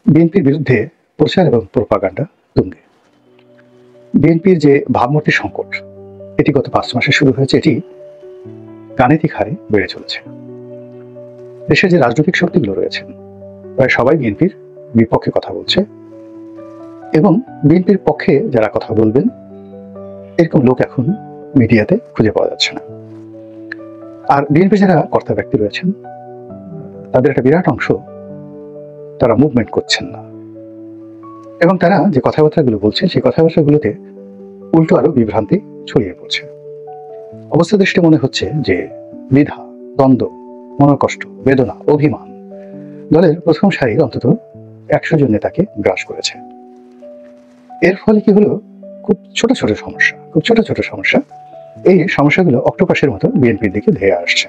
বিএনপির বিরুদ্ধে প্রচার এবং প্রোপাগান্ডা তুঙ্গে। বিএনপির যে ভাবমূর্তি সংকট, এটি গত 5 মাসে শুরু হয়েছে, এটি গাণিতিক হারে বেড়ে চলেছে। দেশের যে রাজনৈতিক শক্তিগুলো রয়েছেন, প্রায় সবাই বিএনপির বিপক্ষে কথা বলছে এবং বিএনপির পক্ষে যারা কথা বলবেন এরকম লোক এখন মিডিয়াতে খুঁজে পাওয়া যাচ্ছে না। আর বিএনপির যারা কর্তা ব্যক্তি রয়েছেন, তাদের একটা বিরাট অংশ তারা মুভমেন্ট করছেন না এবং তারা যে কথাবার্তাগুলো বলছেন সেই কথাবার্তাগুলোতে উল্টো আরো বিভ্রান্তি ছড়িয়ে পড়ছে। অবস্থা দৃষ্টি মনে হচ্ছে যে দ্বিধা, দ্বন্দ্ব, মনোকষ্ট, বেদনা, অভিমান দলের প্রথম সারির অন্তত 100 জন নেতাকে গ্রাস করেছে। এর ফলে কি হলো, খুব ছোট ছোট সমস্যা, এই সমস্যাগুলো অক্টোপাসের মতো বিএনপির দিকে ধেয়ে আসছে।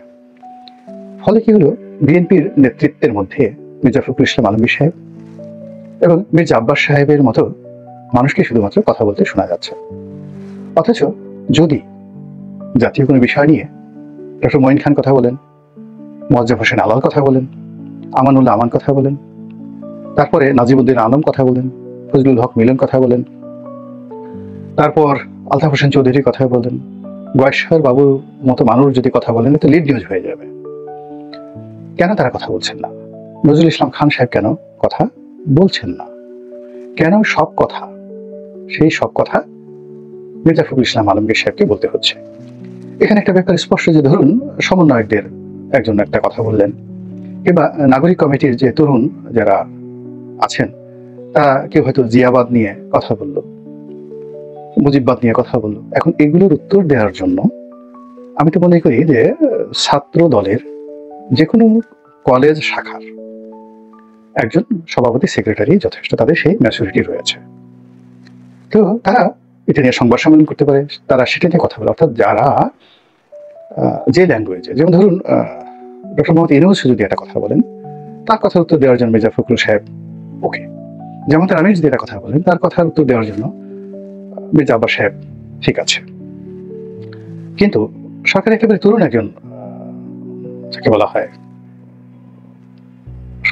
ফলে কি হলো, বিএনপির নেতৃত্বের মধ্যে মির্জা ফখরুল ইসলাম আলমগীর সাহেব এবং মির্জা আব্বাস সাহেবের মতো মানুষকে শুধুমাত্র কথা বলতে শোনা যাচ্ছে। অথচ যদি জাতীয় কোনো বিষয় নিয়ে ডক্টর মঈন খান কথা বলেন, মোয়াজ্জেম হোসেন আলাল কথা বলেন, আমানুল্লাহ আমান কথা বলেন, তারপরে নাজিমুদ্দিন আলম কথা বলেন, ফজলুল হক মিলন কথা বলেন, তারপর আলতাফ হোসেন চৌধুরী কথা বলেন, গয়েশ্বর বাবুর মতো মানুষ যদি কথা বলেন, তো লিড নিউজ হয়ে যাবে। কেন তারা কথা বলছেন না? নজরুল ইসলাম খান সাহেব কেন কথা বলছেন না? কেন সেই সব কথা মির্জা ফখরুল ইসলাম আলমগীর সাহেবকে বলতে হচ্ছে? এখানে একটা ব্যাপার স্পষ্ট, যে ধরুন সমন্বয়কদের একজন একটা কথা বললেন, কিংবা নাগরিক কমিটির যে তরুণ যারা আছেন তারা কেউ হয়তো জিয়াবাদ নিয়ে কথা বলল, মুজিববাদ নিয়ে কথা বলল। এখন এগুলোর উত্তর দেওয়ার জন্য আমি তো মনে করি যে ছাত্র দলের যে কোনো কলেজ শাখার একজন সভাপতি, সেক্রেটারি যথেষ্ট, তাদের সেই ম্যাচুরিটি রয়েছে। তো তারা এটা নিয়ে সংবাদ সম্মেলন করতে পারে, তারা সেটা নিয়ে কথা বলে। অর্থাৎ যারা যে ল্যাঙ্গুয়েজে, যেমন ধরুন ডক্টর মোহাম্মদ ইউনূস যদি একটা কথা বলেন, তার কথার উত্তর দেওয়ার জন্য মির্জা ফখরুল সাহেব ওকে। যেমন তার আমির যদি একটা কথা বলেন, তার কথার উত্তর দেওয়ার জন্য মির্জা আব্বাস সাহেব ঠিক আছে। কিন্তু সরকারের একেবারে তরুণ একজন যাকে বলা হয়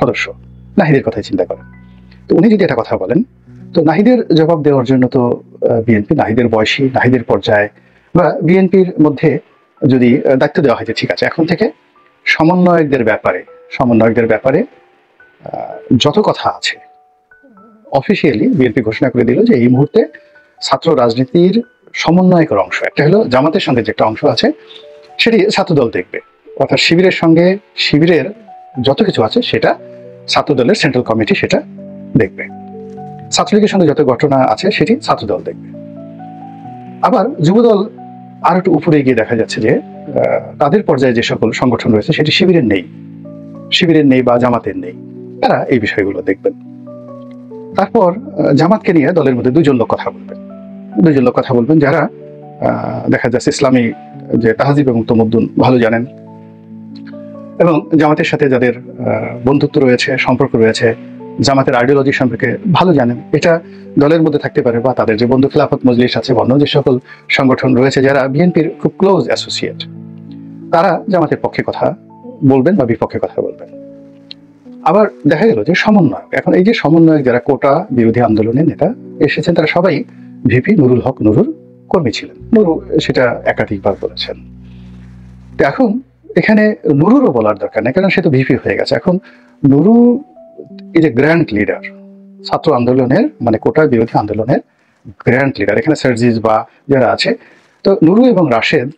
সদস্য, নাহিদের কথাই চিন্তা করেন, তো উনি যদি একটা কথা বলেন, তো নাহিদের জবাব দেওয়ার জন্য তো বিএনপি, নাহিদের বয়সী, নাহিদের পর্যায়ে বা বিএনপির মধ্যে যদি দায়িত্ব দেওয়া হয় যে ঠিক আছে, এখন থেকে সমন্বয়কদের ব্যাপারে যত কথা আছে অফিসিয়ালি বিএনপি ঘোষণা করে দিল যে এই মুহূর্তে ছাত্র রাজনীতির সমন্বয়কের অংশ একটা হলো জামাতের সঙ্গে যে একটা অংশ আছে, সেটি ছাত্রদল দেখবে। অর্থাৎ শিবিরের যত কিছু আছে সেটা ছাত্রদলের সেন্ট্রাল কমিটি সেটা দেখবে। ছাত্রলীগের সঙ্গে যত ঘটনা আছে সেটি ছাত্রদল দেখবে। আবার যুবদল আর একটু উপরে গিয়ে দেখা যাচ্ছে যে তাদের পর্যায়ে যে সকল সংগঠন রয়েছে সেটি শিবিরের নেই বা জামাতের নেই, তারা এই বিষয়গুলো দেখবেন। তারপর জামাতকে নিয়ে দলের মধ্যে দুজন লোক কথা বলবেন যারা দেখা যাচ্ছে ইসলামী যে তাহজিব এবং তমদ্দুন ভালো জানেন এবং জামাতের সাথে যাদের বন্ধুত্ব রয়েছে, সম্পর্ক রয়েছে, জামাতের আইডিওলজি সম্পর্কে ভালো জানেন। এটা দলের মধ্যে থাকতে পারে বা তাদের যে বন্ধু খিলাফত মজলিস আছে, অন্য যে সকল সংগঠন রয়েছে যারা বিএনপির খুব ক্লোজ অ্যাসোসিয়েট, তারা জামাতের পক্ষে কথা বলবেন বা বিপক্ষে কথা বলবেন। আবার দেখা গেল যে সমন্বয়ক, এখন এই যে সমন্বয়ক যারা কোটা বিরোধী আন্দোলনের নেতা এসেছেন, তারা সবাই ভিপি নুরুল হক নুরুর কর্মী ছিলেন। নুরু সেটা একাধিকবার বলেছেন। তো এখন এখানে নুরুরও বলার দরকার নেই, কারণ সে তো ভিপি হয়ে গেছে। এখন নুরু এই যে গ্র্যান্ড লিডার, ছাত্র আন্দোলনের মানে কোটা বিরোধী আন্দোলনের গ্র্যান্ড লিডার, এখানে সার্জিস বা যারা আছে, তো নুরু এবং রাশেদ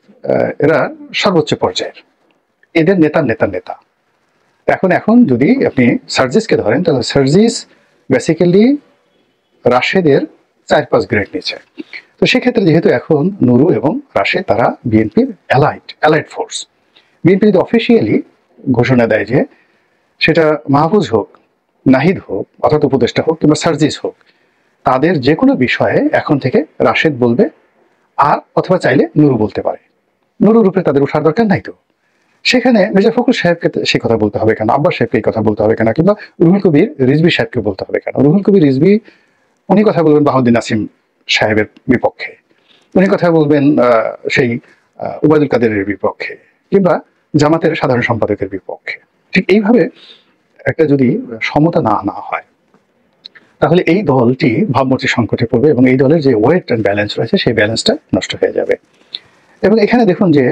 এরা সর্বোচ্চ পর্যায়ের, এদের নেতা। এখন যদি আপনি সার্জিসকে ধরেন, তাহলে সার্জিস বেসিক্যালি রাশেদের 4-5 গ্রেড নিচে। তো সেক্ষেত্রে যেহেতু এখন নুরু এবং রাশেদ তারা বিএনপির অ্যালাইড ফোর্স, বিএনপি যদি অফিসিয়ালি ঘোষণা দেয় যে সেটা মাহফুজ হোক, নাহিদ হোক অর্থাৎ উপদেষ্টা হোক কিংবা সার্জিস হোক, তাদের যে কোনো বিষয়ে এখন থেকে রাশেদ বলবে, আর অথবা চাইলে নুরু বলতে পারে। নুরুর উপরে তাদের ওঠার দরকার নাই। তো সেখানে মির্জা ফখরুল সাহেবকে সে কথা বলতে হবে কেন? আব্বাস সাহেবকে এই কথা বলতে হবে কেন? কিংবা রুহুল কবির রিজভী সাহেবকে বলতে হবে কেন? রুহুল কবির রিজভী উনি কথা বলবেন বাহাউদ্দিন নাসিম সাহেবের বিপক্ষে, উনি কথা বলবেন সেই ওবায়দুল কাদেরের বিপক্ষে, কিংবা জামাতের সাধারণ সম্পাদকের বিপক্ষে। ঠিক এইভাবে একটা যদি সমতা না হয়, তাহলে এই দলটি ভাবমূর্তি সংকটে পড়বে এবং এই দলের যে ওয়েট অ্যান্ড ব্যালেন্স রয়েছে সেই ব্যালেন্সটা নষ্ট হয়ে যাবে। এবং এখানে দেখুন যে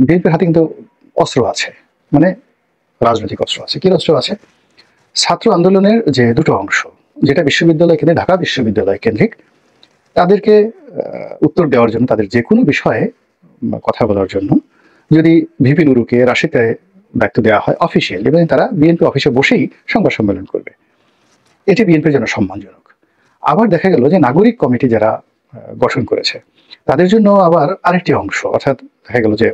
বিএনপির হাতে কিন্তু অস্ত্র আছে, মানে রাজনৈতিক অস্ত্র আছে। কি অস্ত্র আছে? ছাত্র আন্দোলনের যে দুটো অংশ, যেটা বিশ্ববিদ্যালয় কেন্দ্রিক, ঢাকা বিশ্ববিদ্যালয় কেন্দ্রিক, তাদেরকে উত্তর দেওয়ার জন্য, তাদের যে কোনো বিষয়ে কথা বলার জন্য যদি ভিপি নুরুকে রাশিদকে দায়িত্ব দেওয়া হয় অফিসিয়াল, এবং তারা বিএনপি অফিসে বসেই সংবাদ সম্মেলন করবে, এটি বিএনপির জন্য সম্মানজনক। আবার দেখা গেল যে নাগরিক কমিটি যারা গঠন করেছে তাদের জন্য আবার আরেকটি অংশ, অর্থাৎ দেখা গেল যে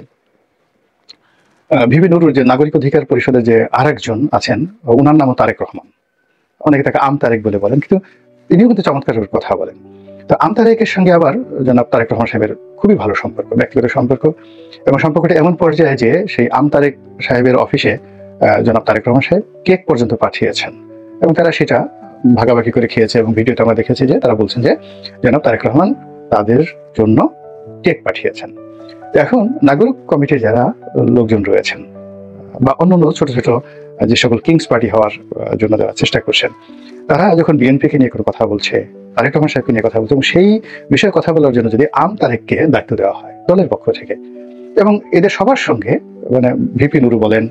ভিপি নুরুর যে নাগরিক অধিকার পরিষদের যে আরেকজন আছেন, ওনার নামও তারেক রহমান, অনেকে তাকে আম তারেক বলে বলেন, কিন্তু তিনিও কিন্তু চমৎকার কথা বলেন। তো আম তারেকের সঙ্গে আবার জনাব তারেক রহমান সাহেবের খুবই ভালো সম্পর্ক, ব্যক্তিগত সম্পর্ক, এবং সম্পর্কটা এমন পর্যায়ে যে সেই আম তারেক সাহেবের অফিসে জনাব তারেক রহমান সাহেব কেক পর্যন্ত পাঠিয়েছেন এবং তারা সেটা ভাগাভাগি করে খেয়েছে। এবং ভিডিওটা আমরা দেখেছি যে তারা বলছেন যে জনাব তারেক রহমান তাদের জন্য কেক পাঠিয়েছেন। এখন নাগরিক কমিটির যারা লোকজন রয়েছেন বা অন্যান্য ছোট ছোট যে সকল কিংস পার্টি হওয়ার জন্য যারা চেষ্টা করছেন, তারা যখন বিএনপিকে নিয়ে কোনো কথা বলছে, তারেক রহমান সাহেবকে নিয়ে কথা বলছে, এবং সেই বিষয়ে কথা বলার জন্য যদি আম তারেককে দায়িত্ব দেওয়া হয় দলের পক্ষ থেকে, এবং এদের সবার সঙ্গে, মানে ভিপি নুরু বলেন,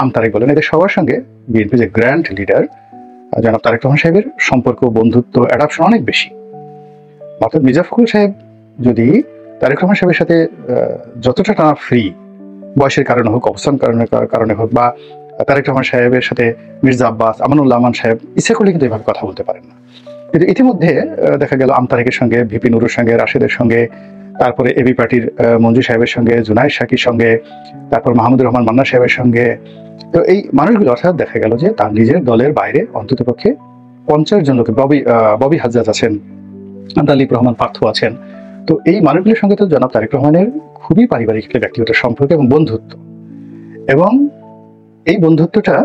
আম তারেক বলেন, এদের সবার সঙ্গে বিএনপি যে গ্র্যান্ড লিডার জনাব তারেক রহমান সাহেবের সম্পর্ক, বন্ধুত্ব, অ্যাডাপশন অনেক বেশি। অর্থাৎ মির্জা ফখরুল সাহেব যদি তারেক রহমান সাহেবের সাথে যতটা টানা ফ্রি, বয়সের কারণে হোক, অবস্থান কারণে হোক, বা তারেক রহমান সাহেবের সাথে মির্জা আব্বাস, আমানুল্লাহ আমান সাহেব ইচ্ছে করলে কিন্তু এভাবে কথা বলতে পারেন না। কিন্তু ইতিমধ্যে দেখা গেল আম তারেকের সঙ্গে, ভিপি নুরুর সঙ্গে, রাশেদের সঙ্গে, তারপরে এবি পার্টির মঞ্জু সাহেবের সঙ্গে, জুনায়েদ শাকির সঙ্গে, তারপর মাহমুদুর রহমান মান্না সাহেবের সঙ্গে, তো এই মানুষগুলো অর্থাৎ দেখা গেল যে তার নিজের দলের বাইরে অন্ততপক্ষে 50 জন লোক, ববি হাজ্জাজ আছেন, আন্দালিব রহমান পার্থ আছেন। তো এই মানুষগুলোর সঙ্গে তো জনাব তারেক রহমানের খুবই পারিবারিক ব্যক্তিগত সম্পর্ক এবং বন্ধুত্ব, এবং এই বন্ধুত্বটা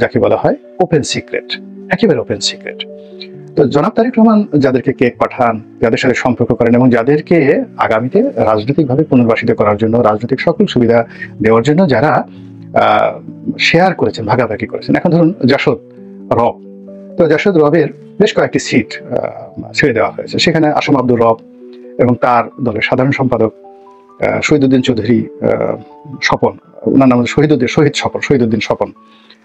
যাকে বলা হয় ওপেন সিক্রেট, একেবারে ওপেন সিক্রেট। তো জনাব তারেক রহমান যাদেরকে কেক পাঠান, যাদের সাথে সম্পর্ক করেন, এবং যাদেরকে আগামীতে রাজনৈতিকভাবে পুনর্বাসিত করার জন্য, রাজনৈতিক সকল সুবিধা দেওয়ার জন্য যারা শেয়ার করেছেন, ভাগাভাগি করেছেন, এখন ধরুন জাসদ রব, তো জাসদ রবের বেশ কয়েকটি সিট ছেড়ে দেওয়া হয়েছে, সেখানে আসম আব্দুর রব এবং তার দলের সাধারণ সম্পাদক শহীদুদ্দিন চৌধুরী স্বপন, ওনার নাম শহীদুদ্দিন স্বপন,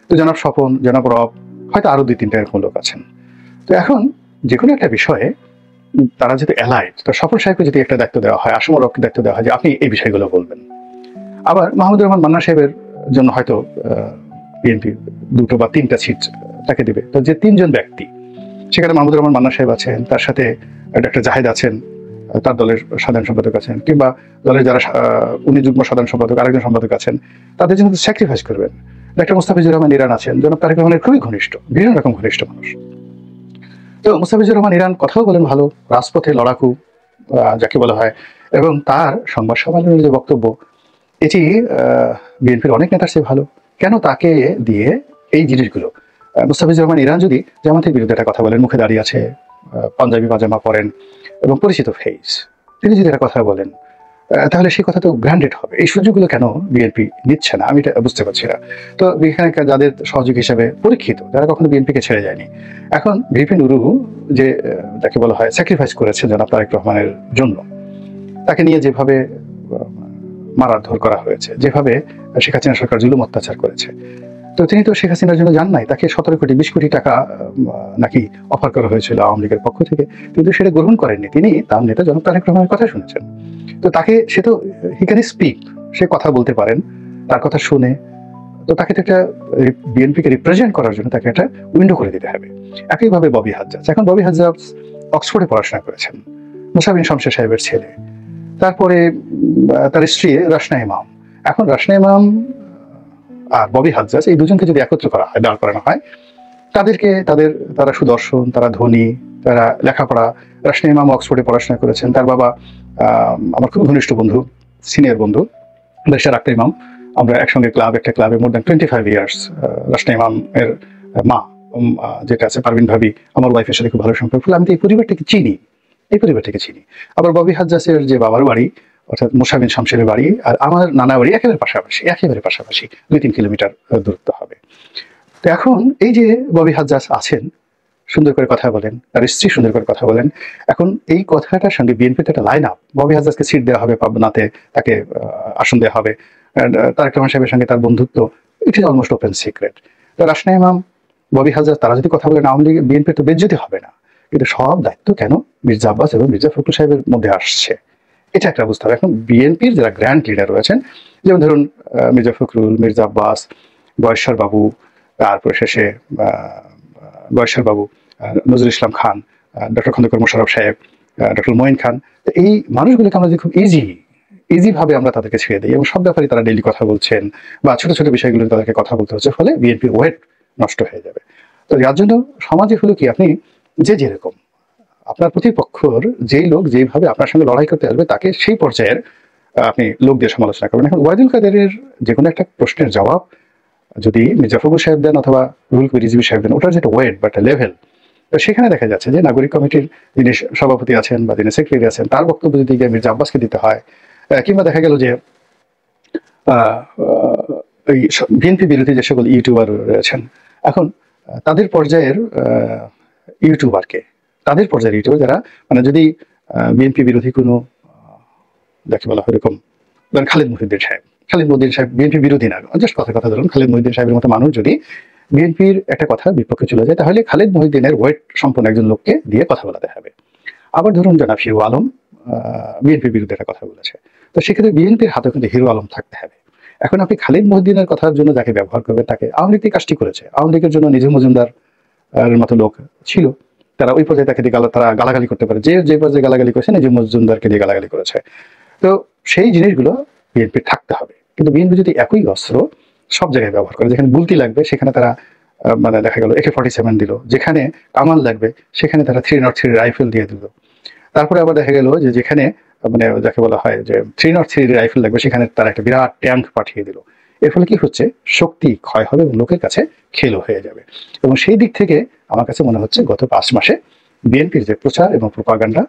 তো জনাব স্বপন, জনাব রব, হয়তো আরো 2-3টা এরকম লোক আছেন। তো এখন যে কোনো একটা বিষয়ে তারা যেহেতু অ্যালাইড, তো স্বপন সাহেবকে যদি একটা দায়িত্ব দেওয়া হয়, আসম রবকে দায়িত্ব দেওয়া হয় যে আপনি এই বিষয়গুলো বলবেন, আবার মাহমুদুর রহমান মান্না সাহেবের জন্য হয়তো বিএনপি 2 বা 3টা সিট তাকে দেবে। তো যে 3 জন ব্যক্তি, সেখানে মাহমুদুর রহমান মান্না সাহেব আছেন, তার সাথে ডক্টর জাহেদ আছেন, তার দলের সাধারণ সম্পাদক আছেন, কিংবা দলের যারা উনি যুগ্ম সাধারণ সম্পাদক, আরেকজন সম্পাদক আছেন, তাদের জন্য স্যাক্রিফাইস করবেন। ডক্টর মুস্তাফিজুর রহমান ইরান আছেন, জনাব তারেক রহমানের খুবই ঘনিষ্ঠ, বিভিন্ন রকম ঘনিষ্ঠ মানুষ। তো মুস্তাফিজুর রহমান ইরান কথাও বলেন ভালো, রাজপথে লড়াকু যাকে বলা হয়, এবং তার সংবাদ সম্মেলনের যে বক্তব্য, এটি বিএনপির অনেক নেতার চেয়ে ভালো। কেন তাকে দিয়ে এই জিনিসগুলো? মুস্তাফিজুর রহমান ইরান যদি জামাতের বিরুদ্ধে একটা কথা বলেন, মুখে দাঁড়িয়ে আছে, পাঞ্জাবি পাজামা পরেন এবং পরিচিত ফেস, তিনি যদি একটা কথা বলেন, তাহলে সেই কথা তো গ্র্যান্ডেড হবে। এই সুযোগগুলো কেন বিএনপি নিচ্ছে না, আমি এটা বুঝতে পারছি না। তো এখানে যাদের সহযোগী হিসেবে পরীক্ষিত, যারা কখনো বিএনপিকে ছেড়ে যায়নি, এখন ভিপি নুরু যে তাকে বলা হয় স্যাক্রিফাইস করেছে জনাব তারেক রহমানের জন্য, তাকে নিয়ে যেভাবে মারধর করা হয়েছে, যেভাবে শেখ হাসিনা সরকার জুলুম অত্যাচার করেছে, তো তিনি তো শেখ হাসিনার জন্য যান নাই, তাকে 17 কোটি 20 কোটি টাকা নাকি অফার করা হয়েছিল আওয়ামী লীগের পক্ষ থেকে, কিন্তু সেটা গ্রহণ করেননি। তিনি তার নেতা জনাব তারেক রহমানের কথা শুনেছেন। তো তাকে, সে তো হি ক্যান স্পিক, সে কথা বলতে পারেন, তার কথা শুনে, তো তাকে তো একটা বিএনপিকে রিপ্রেজেন্ট করার জন্য তাকে একটা উইন্ডো করে দিতে হবে। একইভাবে ববি হাজ্জাজ, এখন ববি হাজ্জাজ অক্সফোর্ডে পড়াশোনা করেছেন, মুসা বিন শমশের সাহেবের ছেলে, তারপরে তার স্ত্রী রাশনা ইমাম। এখন রাশনা ইমাম আর ববি হাজ্জাজ, এই দুজনকে যদি একত্র করা হয়, দাঁড় করানো হয়, তারা সুদর্শন, তারা ধনী, তারা লেখাপড়া, রাশনা ইমাম অক্সফোর্ডে পড়াশোনা করেছেন, তার বাবা আমার খুব ঘনিষ্ঠ বন্ধু, সিনিয়র বন্ধু ব্যারিস্টার আক্তার ইমাম, আমরা একসঙ্গে একটা ক্লাবে মোর দ্যান 25 ইয়ার্স। রাশনা ইমাম এর মা যেটা আছে পারভিন ভাবি, আমার ওয়াইফের সাথে খুব ভালো সম্পর্ক, আমি তো এই পরিবারটাকে চিনি। আবার ববি হাজ্জাজের যে বাবার বাড়ি, অর্থাৎ মুসা বিন শমশেরের বাড়ি আর আমার নানা বাড়ি একেবারে পাশাপাশি 2-3 কিলোমিটার দূরত্ব হবে। তো এখন এই যে ববি হাজ্জাজ আছেন, সুন্দর করে কথা বলেন, তার স্ত্রী সুন্দর করে কথা বলেন। এখন এই কথাটার সঙ্গে বিএনপিতে একটা লাইন আপ, ববি হাজরাজকে সিট দেওয়া হবে পাবনাতে, তাকে আসন দেওয়া হবে, তারেক রহমান সাহেবের সঙ্গে তার বন্ধুত্ব, it is almost open secret. তো রাশনা ইমাম, ববি হাজরাজ তারা যদি কথা বলেন, আওয়ামী লীগ বিএনপির তো বেজ্জতি হবে না, কিন্তু সব দায়িত্ব কেন মির্জা আব্বাস এবং মির্জা ফখরুল সাহেবের মধ্যে আসছে, এটা একটা বুঝতে হবে। এখন বিএনপির যারা গ্র্যান্ড লিডার রয়েছেন, যেমন ধরুন মির্জা ফখরুল, মির্জা আব্বাস, বয়েশ্বর বাবু, তারপরে শেষে বয়েশ্বর বাবু, নজরুল ইসলাম খান, ডক্টর খন্দকার মোশাররফ সাহেব, ডক্টর মঈন খান, এই মানুষগুলোকে আমরা যদি খুব ইজি ভাবে আমরা তাদেরকে ছেড়ে দিই এবং সব ব্যাপারে তারা ডেইলি কথা বলছেন বা ছোট ছোট বিষয়গুলো তাদেরকে কথা বলতে হচ্ছে, ফলে বিএনপির ওয়েট নষ্ট হয়ে যাবে। তো যার জন্য সমাজে হলো কি, আপনি যেরকম আপনার প্রতিপক্ষর যেই লোক যেইভাবে আপনার সঙ্গে লড়াই করতে আসবে, তাকে সেই পর্যায়ের আপনি লোক দিয়ে সমালোচনা করবেন। এখন ওয়াহিদুল কাদেরের যে কোনো একটা প্রশ্নের জবাব যদি মির্জা ফখরুল সাহেব দেন অথবা রুহুল কবির রিজভী সাহেব দেন, ওটার যেটা ওয়েট বা একটা লেভেল, তো সেখানে দেখা যাচ্ছে যে নাগরিক কমিটির যিনি সভাপতি আছেন বা যিনি সেক্রেটারি আছেন, তার বক্তব্য যদি গিয়ে মির্জা আব্বাসকে দিতে হয়, কিংবা দেখা গেল যে এই বিএনপি বিরোধী যে সকল ইউটিউবার রয়েছেন, এখন তাদের পর্যায়ের ইউটিউবার যারা, মানে যদি বিএনপি বিরোধী কোনো যাকে বলা হয় এরকম, ধরেন খালিদ মহিউদ্দিন সাহেব বিএনপি বিরোধী না, জাস্ট কথা ধরুন, খালিদ মহিউদ্দিন সাহেবের মতো মানুষ যদি বিএনপির একটা কথা বিপক্ষে চলে যায়, তাহলে খালিদ মহিউদ্দিনের ওয়েট সম্পন্ন একজন লোককে দিয়ে কথা বলাতে হবে। আবার ধরুন জনাব হিরো আলম বিএনপির বিরুদ্ধে একটা কথা বলেছে, তো সেক্ষেত্রে বিএনপির হাতে কিন্তু হিরো আলম থাকতে হবে। এখন আপনি খালিদ মহিউদ্দিনের কথার জন্য যাকে ব্যবহার করবেন, তাকে আওয়ামী লীগ কাজটি করেছে, আওয়ামী লীগের জন্য নিজম মজুমদার মতো লোক ছিল, তারা ওই পর্যায়ে তাকে দিয়ে তারা গালাগালি করতে পারে, যে পর্যায়ে গালাগালি করেছে নিজম মজুমদারকে দিয়ে গালাগালি করেছে। তো সেই জিনিসগুলো বিএনপির থাকতে হবে। কিন্তু বিএনপি যদি একই অস্ত্র সব জায়গায় ব্যবহার করে, যেখানে বুলতি লাগবে সেখানে তারা মানে দেখা গেল AK-47 দিল, যেখানে কামান লাগবে সেখানে তারা 303 রাইফেল দিয়ে দিল, তারপরে আবার দেখা গেল যে যেখানে মানে যাকে বলা হয় যে 303 রাইফেল লাগবে সেখানে তারা একটা বিরাট ট্যাঙ্ক পাঠিয়ে দিল। এর ফলে কি হচ্ছে, শক্তি ক্ষয় হবে এবং লোকের কাছে খেলো হয়ে যাবে। এবং সেই দিক থেকে আমার কাছে মনে হচ্ছে গত 5 মাসে বিএনপির যে প্রচার এবং প্রোপাগান্ডা,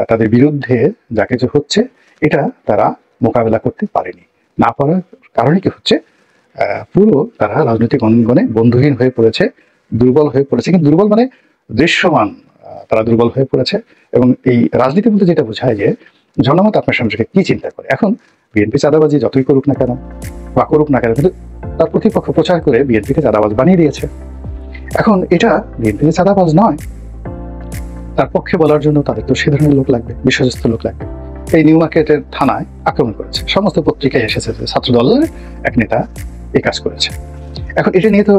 তাদের বিরুদ্ধে যা কিছু হচ্ছে, এটা তারা মোকাবেলা করতে পারেনি। না পারার কারণে কি হচ্ছে, পুরো তারা রাজনৈতিক অঙ্গনে বন্ধুহীন হয়ে পড়েছে, দুর্বল হয়ে পড়েছে। কিন্তু দুর্বল মানে দৃশ্যমান, তারা দুর্বল হয়ে পড়েছে। এবং এই রাজনীতি বলতে যেটা বোঝায় যে জনমত আপনার সম্পর্কে কি চিন্তা করে। এখন বিএনপি চাঁদাবাজি যতই করুক না কেন বা করুক না কেন, কিন্তু তার প্রতিপক্ষ প্রচার করে বিএনপিকে চাঁদাবাজ বানিয়ে দিয়েছে। এখন এটা বিএনপি যে চাঁদাবাজ নয়, তার পক্ষে বলার জন্য তাদের তো সে ধরনের লোক লাগবে, বিশ্বস্ত লোক লাগবে। এই নিউ মার্কেটের থানায় আক্রমণ করেছে, সমস্ত পত্রিকায় এসেছে যে ছাত্র দলের এক নেতা এই কাজ করেছে। এখন এটা নিয়ে তো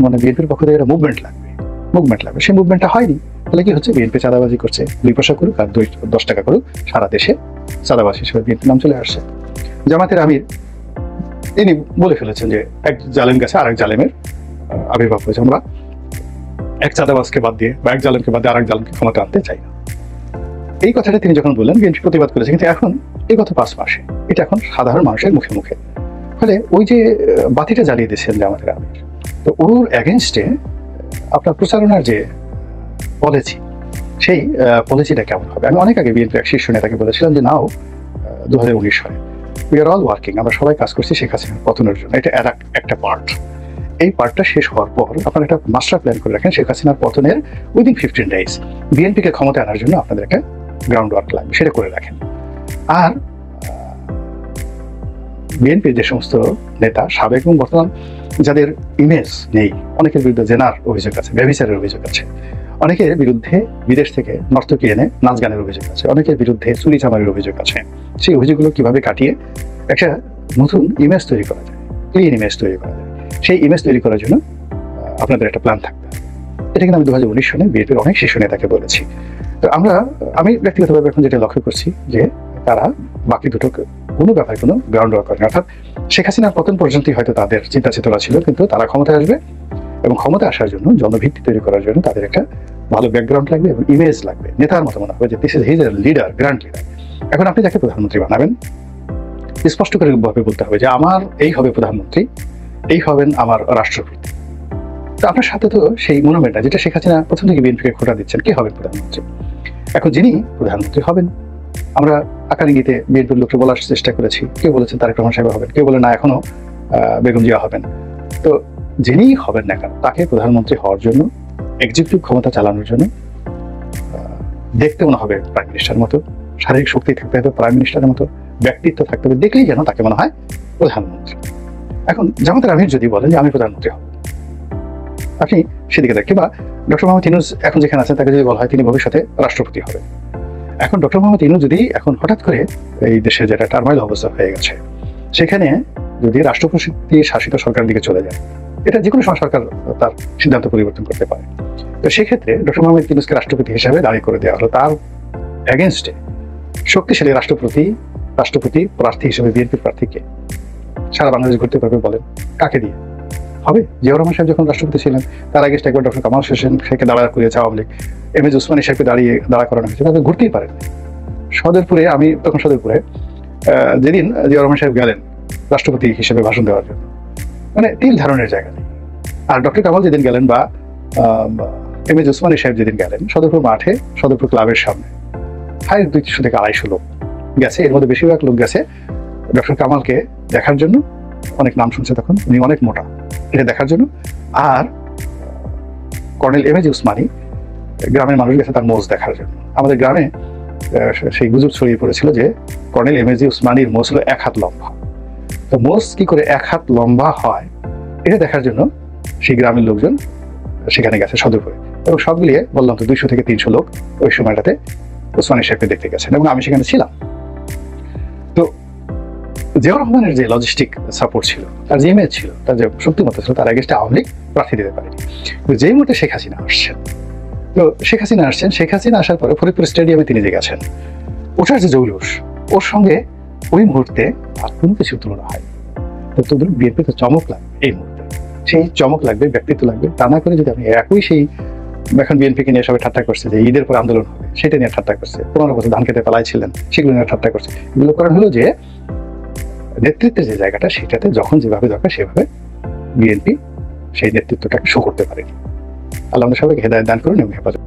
মানে বিএনপির পক্ষ থেকে একটা মুভমেন্ট লাগবে, সেই মুভমেন্টটা হয়নি। তাহলে কি হচ্ছে, বিএনপি চাঁদাবাজি করছে, 2 পয়সা করুক আর 10 টাকা করুক, সারা দেশে চাঁদাবাজ হিসেবে বিএনপির নাম চলে আসছে। জামাতের আমির তিনি বলে ফেলেছেন যে এক জালেম গেছে আর এক জালেমের আবির্ভাব হয়েছে, আমরা এক চাঁদাবাজকে বাদ দিয়ে বা এক জালেমকে বাদ দিয়ে আরেক জালেমকে ক্ষমতা আনতে চাই না। এই কথাটা তিনি যখন বললেন, বিএনপি প্রতিবাদ করেছে। কিন্তু এখন এই গত 5 মাসে এটা এখন সাধারণ মানুষের মুখে মুখে, ফলে ওই যে বাতিটা জ্বালিয়ে দিয়েছেন যে আমাদের আমির, তো ওর এগেনস্টে আপনার প্রচারণার যে পলিসি, সেই পলিসিটা কেমন হবে। আমি অনেক আগে বিএনপির এক শীর্ষ নেতাকে বলেছিলাম যে নাও 2019 সালে উই আর অল ওয়ার্কিং, আমরা সবাই কাজ করছি শেখ হাসিনার পতনের জন্য, এটা একটা পার্ট। এই পার্টটা শেষ হওয়ার পর আপনারা একটা মাস্টার প্ল্যান করে রাখেন শেখ হাসিনার পতনের উইদিন 15 days বিএনপিকে ক্ষমতা আনার জন্য আপনাদের একটা গ্রাউন্ড ওয়ার্ক লাগবে, সেটা করে রাখেন। আর বিএনপির যে সমস্ত নেতা সাবেক এবং বর্তমান যাদের ইমেজ নেই, অনেকের বিরুদ্ধে জেনার অভিযোগ আছে, ব্যভিচারের অভিযোগ আছে, অনেকের বিরুদ্ধে বিদেশ থেকে নর্তকী এনে নাচ গানের অভিযোগ আছে, অনেকের বিরুদ্ধে চুরি চামারির অভিযোগ আছে। সেই অভিযোগগুলো কিভাবে কাটিয়ে একটা নতুন ইমেজ তৈরি করা যায়, ক্লিন ইমেজ তৈরি করা যায়, সেই ইমেজ তৈরি করার জন্য আপনাদের একটা প্ল্যান থাকবে। এটা কিন্তু আমি 2019 সালে বিএনপির অনেক শীর্ষ নেতাকে বলেছি। তো আমি ব্যক্তিগতভাবে এখন যেটা লক্ষ্য করছি যে তারা বাকি দুটো কোনো ব্যাপারে কোনো গ্রাউন্ড ওয়ার্ক করেন। অর্থাৎ শেখ হাসিনার পতন পর্যন্তই হয়তো তাদের চিন্তা চেতনা ছিল, কিন্তু তারা ক্ষমতায় আসবে এবং ক্ষমতা আসার জন্য জনভিত্তি তৈরি করার জন্য তাদের একটা ভালো ব্যাকগ্রাউন্ড লাগবে এবং ইমেজ লাগবে, নেতার মতো মনে হবে যে this is his leader, grand leader. এখন আপনি যাকে প্রধানমন্ত্রী বানাবেন, স্পষ্ট করে ভাবে বলতে হবে যে আমার এই হবে প্রধানমন্ত্রী, এই হবেন আমার রাষ্ট্রপতি। তো আপনার সাথে তো সেই মনোমেন্টটা, যেটা শেখ হাসিনা প্রথম থেকে বিএনপিকে খোঁটা দিচ্ছেন, কে হবেন প্রধানমন্ত্রী। এখন যিনি প্রধানমন্ত্রী হবেন, আমরা আকার ইঙ্গিতে বিএনপির লোককে বলার চেষ্টা করেছি, কেউ বলেছেন তারেক রহমান সাহেব হবেন, কেউ বলে না এখনো বেগম জিয়া হবেন। তো যিনি হবেন না কেন, তাকে প্রধানমন্ত্রী হওয়ার জন্য এক্সিকিউটিভ ক্ষমতা চালানোর জন্য দেখতে মনে হবে প্রাইম মিনিস্টার মতো, শারীরিক শক্তি থাকতে হবে প্রাইম মিনিস্টারের মতো, ব্যক্তিত্ব থাকতে হবে, দেখলেই যেন তাকে মনে হয় প্রধানমন্ত্রী। এখন জামাতের আমির যদি বলেন যে আমি প্রধানমন্ত্রী হব, আপনি সেদিকে দেখেন। বা ডক্টর মোহাম্মদ ইউনূস এখন যেখানে আছেন তাকে যদি বলা হয় তিনি ভবিষ্যতে রাষ্ট্রপতি হবেন, এখন ডক্টর মোহাম্মদ ইউনূস যদি এখন হঠাৎ করে এই দেশে যেটা টার্মাইল অবস্থা হয়ে গেছে সেখানে যদি রাষ্ট্রপতি শাসিত সরকারের দিকে চলে যায়, এটা যে কোনো সময় সরকার তার সিদ্ধান্ত পরিবর্তন করতে পারে। তো সেক্ষেত্রে ডক্টর মোহাম্মদ ইউনূসকে রাষ্ট্রপতি হিসেবে দাঁড়িয়ে করে দেওয়া হলো, তার এগেনস্টে শক্তিশালী রাষ্ট্রপতি প্রার্থী হিসেবে বিএনপির প্রার্থীকে সারা বাংলাদেশ ঘুরতে পারবে বলেন, কাকে দিয়ে হবে? জিয়াউর রহমান সাহেব যখন রাষ্ট্রপতি ছিলেন তার আগে একবার ডক্টর কামাল হোসেন শেখকে দাঁড়া করিয়েছে আওয়ামী লীগ, এমএজ ওসমানী সাহেবকে দাঁড়া করানো হয়েছে, তাদের ঘুরতেই পারেন। সদরপুরে আমি তখন সদরপুরে যেদিন জিয়াউর রহমান সাহেব গেলেন রাষ্ট্রপতি হিসেবে ভাষণ দেওয়ার জন্য, মানে তিল ধারণের জায়গা নেই। আর ডক্টর কামাল যেদিন গেলেন বা এমএজ ওসমানী সাহেব যেদিন গেলেন সদরপুর মাঠে, সদরপুর ক্লাবের সামনে প্রায় 200 থেকে 250 লোক গেছে। এর মধ্যে বেশিরভাগ লোক গেছে ডক্টর কামালকে দেখার জন্য, অনেক নাম শুনছে তখন, উনি অনেক মোটা, এটা দেখার জন্য। আর কর্নেল এমএজ ওসমানী গ্রামের মানুষ গেছে তার মোজ দেখার জন্য। আমাদের গ্রামে সেই গুজব ছড়িয়ে পড়েছিল যে কর্নেল এমএজ ওসমানীর মোজ হলো 1 হাত লম্বা। তো মোজ কি করে 1 হাত লম্বা হয় এটা দেখার জন্য সেই গ্রামের লোকজন সেখানে গেছে সদরপুরে, এবং সব মিলিয়ে বললাম তো 200 থেকে 300 লোক ওই সময়টাতে ওসমানী সাহেবকে দেখতে গেছেন, এবং আমি সেখানে ছিলাম। তো জিয়াউর রহমানের যে লজিস্টিক সাপোর্ট ছিল, তার যে ইমেজ ছিল, তার যে শক্তিমত্তা ছিল, তার এগেইনস্টে আওয়ামী লীগ প্রার্থী দিতে পারেনি। তো যেই মুহূর্তে শেখ হাসিনা আসছেন, শেখ হাসিনা আসার পরে ফরিদপুর স্টেডিয়ামে তিনি যে গেছেন, ওটার যে জৌলুস, ওর সঙ্গে ওই মুহূর্তে আর কোনো কিছু তুলনা হয়। তো তোদের বিএনপি তো চমক লাগবে এই মুহূর্তে, সেই চমক লাগবে, ব্যক্তিত্ব লাগবে। তা না করে যদি আপনি একই সেই এখন বিএনপিকে নিয়ে সবাই ঠাট্টা করছে যে ঈদের পর আন্দোলন হবে, সেটা নিয়ে ঠাট্টা করছে, 15 বছর ধান খেতে পালাইছিলেন সেগুলো নিয়ে ঠাট্টা করছে, এগুলো করার হলো যে নেতৃত্বের যে জায়গাটা সেটাতে যখন যেভাবে দরকার সেভাবে বিএনপি সেই নেতৃত্বটাকে শো করতে পারেনি। আল্লাহ আমাদের সবাইকে হেদায়েত দান করুন এবং হেফাজত